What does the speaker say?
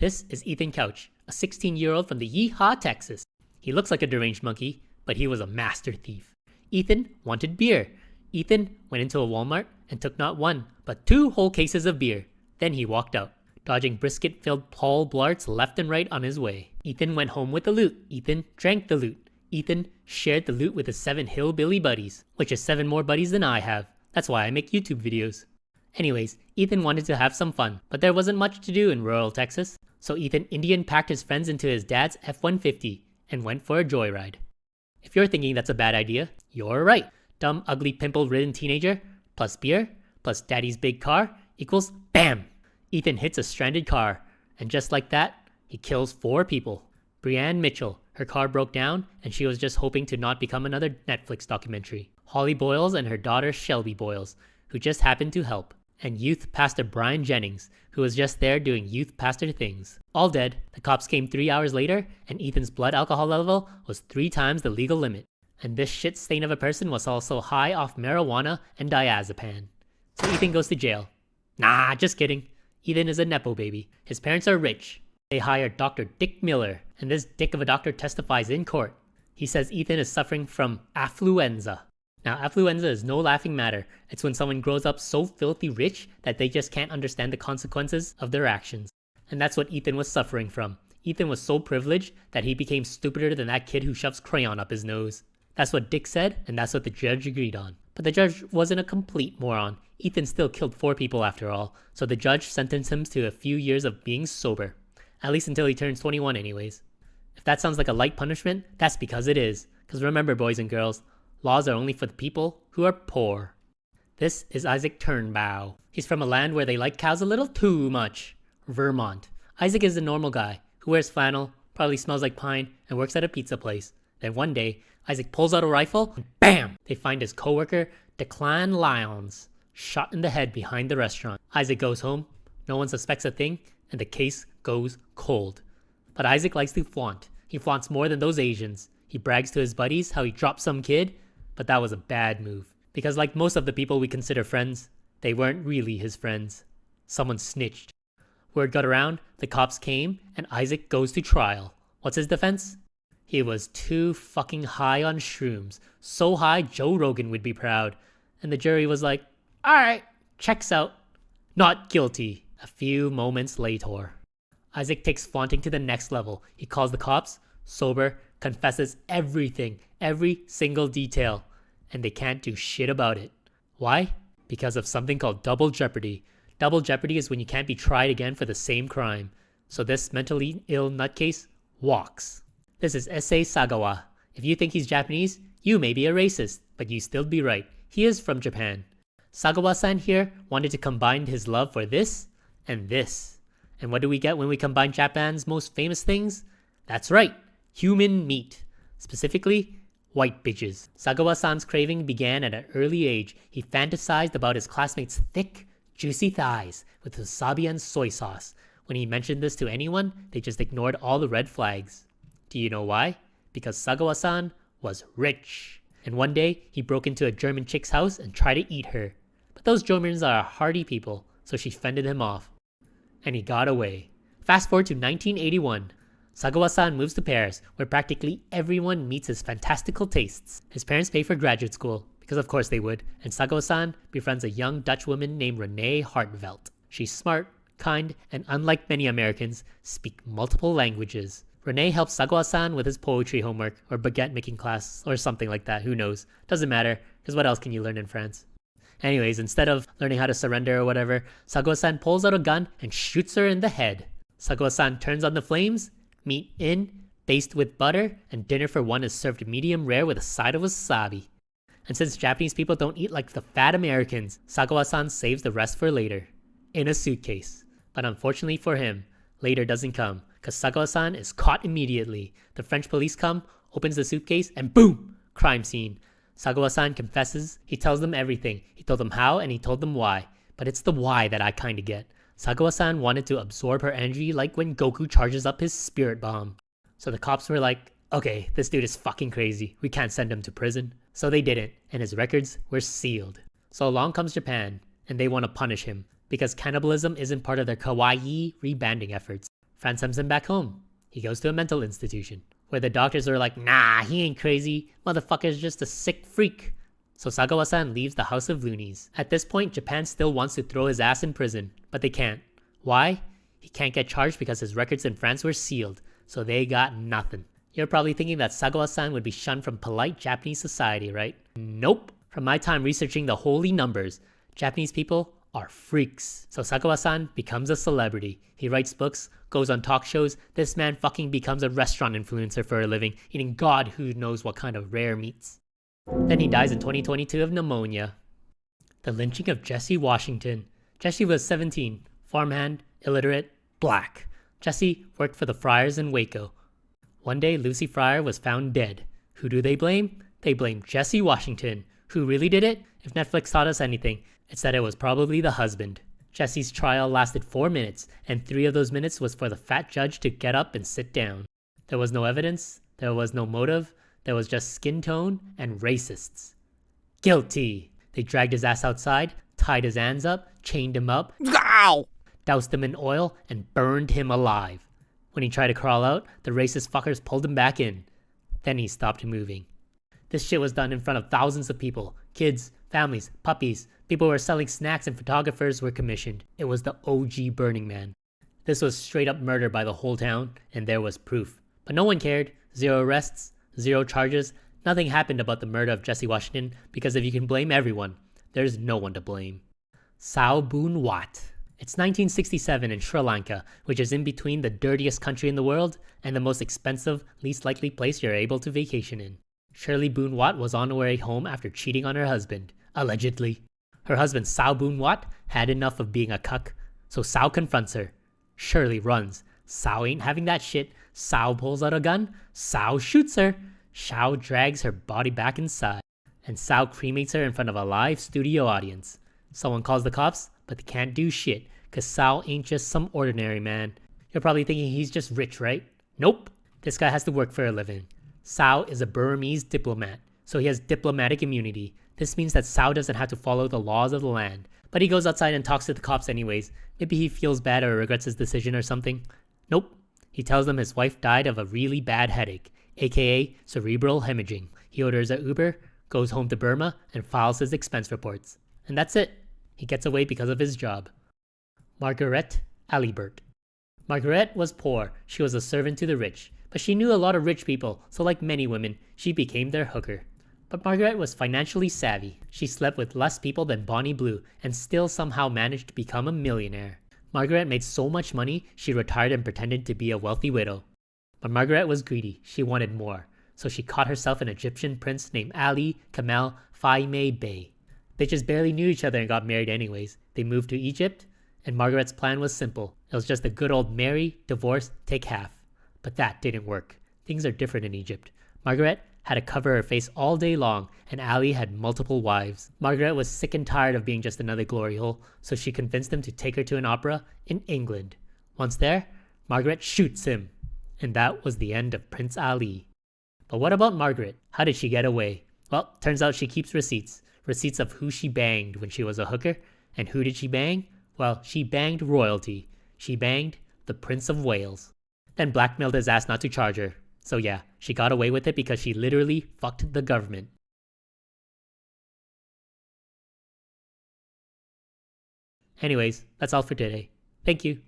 This is Ethan Couch, a 16-year-old from the Yeehaw, Texas. He looks like a deranged monkey, but he was a master thief. Ethan wanted beer. Ethan went into a Walmart and took not one, but 2 whole cases of beer. Then he walked out, dodging brisket-filled Paul Blarts left and right on his way. Ethan went home with the loot. Ethan drank the loot. Ethan shared the loot with his 7 hillbilly buddies, which is 7 more buddies than I have. That's why I make YouTube videos. Anyways, Ethan wanted to have some fun, but there wasn't much to do in rural Texas, so Ethan Indian packed his friends into his dad's F-150 and went for a joyride. If you're thinking that's a bad idea, you're right. Dumb, ugly, pimple-ridden teenager plus beer plus daddy's big car equals BAM! Ethan hits a stranded car, and just like that, he kills 4 people. Brianne Mitchell, her car broke down and she was just hoping to not become another Netflix documentary. Holly Boyles and her daughter Shelby Boyles, who just happened to help. And youth pastor Brian Jennings, who was just there doing youth pastor things. All dead. The cops came 3 hours later, and Ethan's blood alcohol level was 3 times the legal limit. And this shit stain of a person was also high off marijuana and diazepam. So Ethan goes to jail. Nah, just kidding. Ethan is a nepo baby. His parents are rich. They hired Dr. Dick Miller, and this dick of a doctor testifies in court. He says Ethan is suffering from affluenza. Now, affluenza is no laughing matter. It's when someone grows up so filthy rich that they just can't understand the consequences of their actions. And that's what Ethan was suffering from. Ethan was so privileged that he became stupider than that kid who shoves crayon up his nose. That's what Dick said, and that's what the judge agreed on. But the judge wasn't a complete moron. Ethan still killed 4 people after all, so the judge sentenced him to a few years of being sober. At least until he turns 21 anyways. If that sounds like a light punishment, that's because it is. Because remember, boys and girls, laws are only for the people who are poor. This is Issac Turnbaugh. He's from a land where they like cows a little too much. Vermont. Issac is a normal guy who wears flannel, probably smells like pine, and works at a pizza place. Then one day, Issac pulls out a rifle and BAM! They find his coworker, Declan Lyons, shot in the head behind the restaurant. Issac goes home, no one suspects a thing, and the case goes cold. But Issac likes to flaunt. He flaunts more than those Asians. He brags to his buddies how he dropped some kid, but that was a bad move. Because like most of the people we consider friends, they weren't really his friends. Someone snitched. Word got around, the cops came, and Issac goes to trial. What's his defense? He was too fucking high on shrooms. So high, Joe Rogan would be proud. And the jury was like, alright, checks out. Not guilty. A few moments later. Issac takes flaunting to the next level. He calls the cops, sober, confesses everything, every single detail, and they can't do shit about it. Why? Because of something called double jeopardy. Double jeopardy is when you can't be tried again for the same crime. So this mentally ill nutcase walks. This is Issei Sagawa. If you think he's Japanese, you may be a racist, but you still be right. He is from Japan. Sagawa-san here wanted to combine his love for this and this. And what do we get when we combine Japan's most famous things? That's right, human meat. Specifically, white bitches. Sagawa-san's craving began at an early age. He fantasized about his classmates' thick, juicy thighs with wasabi and soy sauce. When he mentioned this to anyone, they just ignored all the red flags. Do you know why? Because Sagawa-san was rich. And one day, he broke into a German chick's house and tried to eat her. But those Germans are hardy people, so she fended him off. And he got away. Fast forward to 1981. Sagawa-san moves to Paris, where practically everyone meets his fantastical tastes. His parents pay for graduate school, because of course they would, and Sagawa-san befriends a young Dutch woman named Renee Hartvelt. She's smart, kind, and unlike many Americans, speak multiple languages. Renee helps Sagawa-san with his poetry homework, or baguette making class, or something like that, who knows. Doesn't matter, because what else can you learn in France? Anyways, instead of learning how to surrender or whatever, Sagawa-san pulls out a gun and shoots her in the head. Sagawa-san turns on the flames, meat in, basted with butter, and dinner for one is served medium rare with a side of wasabi. And since Japanese people don't eat like the fat Americans, Sagawa-san saves the rest for later. In a suitcase. But unfortunately for him, later doesn't come, because Sagawa-san is caught immediately. The French police come, opens the suitcase, and boom! Crime scene. Sagawa-san confesses. He tells them everything. He told them how and he told them why. But it's the why that I kinda get. Sagawa-san wanted to absorb her energy like when Goku charges up his spirit bomb. So the cops were like, okay, this dude is fucking crazy. We can't send him to prison. So they didn't, and his records were sealed. So along comes Japan, and they want to punish him, because cannibalism isn't part of their kawaii rebanding efforts. France sends him back home. He goes to a mental institution, where the doctors are like, nah, he ain't crazy. Motherfucker's just a sick freak. So Sagawa-san leaves the House of Loonies. At this point, Japan still wants to throw his ass in prison, but they can't. Why? He can't get charged because his records in France were sealed, so they got nothing. You're probably thinking that Sagawa-san would be shunned from polite Japanese society, right? Nope. From my time researching the holy numbers, Japanese people are freaks. So Sagawa-san becomes a celebrity. He writes books, goes on talk shows. This man fucking becomes a restaurant influencer for a living, eating God who knows what kind of rare meats. Then he dies in 2022 of pneumonia. The lynching of Jesse Washington. Jesse was 17, farmhand, illiterate, black. Jesse worked for the Friars in Waco. One day, Lucy Fryer was found dead. Who do they blame? They blame Jesse Washington. Who really did it? If Netflix taught us anything, it's that it was probably the husband. Jesse's trial lasted 4 minutes, and 3 of those minutes was for the fat judge to get up and sit down. There was no evidence, there was no motive, there was just skin tone and racists. Guilty! They dragged his ass outside, tied his hands up, chained him up, doused him in oil, and burned him alive. When he tried to crawl out, the racist fuckers pulled him back in. Then he stopped moving. This shit was done in front of thousands of people. Kids, families, puppies. People were selling snacks and photographers were commissioned. It was the OG Burning Man. This was straight up murder by the whole town, and there was proof. But no one cared. 0 arrests, 0 charges. Nothing happened about the murder of Jesse Washington because if you can blame everyone, there's no one to blame. Sao Boonwaat. It's 1967 in Sri Lanka, which is in between the dirtiest country in the world and the most expensive, least likely place you're able to vacation in. Shirley Boonwaat was on her way home after cheating on her husband, allegedly. Her husband, Sao Boonwaat, had enough of being a cuck, so Sao confronts her. Shirley runs. Sao ain't having that shit. Sao pulls out a gun. Sao shoots her. Sao drags her body back inside. And Sao cremates her in front of a live studio audience. Someone calls the cops, but they can't do shit, cause Sao ain't just some ordinary man. You're probably thinking he's just rich, right? Nope. This guy has to work for a living. Sao is a Burmese diplomat, so he has diplomatic immunity. This means that Sao doesn't have to follow the laws of the land. But he goes outside and talks to the cops anyways. Maybe he feels bad or regrets his decision or something. Nope. He tells them his wife died of a really bad headache, aka cerebral hemorrhaging. He orders an Uber, goes home to Burma, and files his expense reports. And that's it. He gets away because of his job. Marguerite Alibert. Marguerite was poor. She was a servant to the rich. But she knew a lot of rich people, so like many women, she became their hooker. But Marguerite was financially savvy. She slept with less people than Bonnie Blue and still somehow managed to become a millionaire. Marguerite made so much money, she retired and pretended to be a wealthy widow. But Marguerite was greedy. She wanted more. So she caught herself an Egyptian prince named Ali Kamal Faime Bey. They just barely knew each other and got married anyways. They moved to Egypt, and Marguerite's plan was simple. It was just a good old marry, divorce, take half. But that didn't work. Things are different in Egypt. Marguerite had to cover her face all day long, and Ali had multiple wives. Marguerite was sick and tired of being just another glory hole, so she convinced him to take her to an opera in England. Once there, Marguerite shoots him. And that was the end of Prince Ali. But what about Margaret? How did she get away? Well, turns out she keeps receipts. Receipts of who she banged when she was a hooker. And who did she bang? Well, she banged royalty. She banged the Prince of Wales. Then blackmailed his ass not to charge her. So yeah, she got away with it because she literally fucked the government. Anyways, that's all for today. Thank you.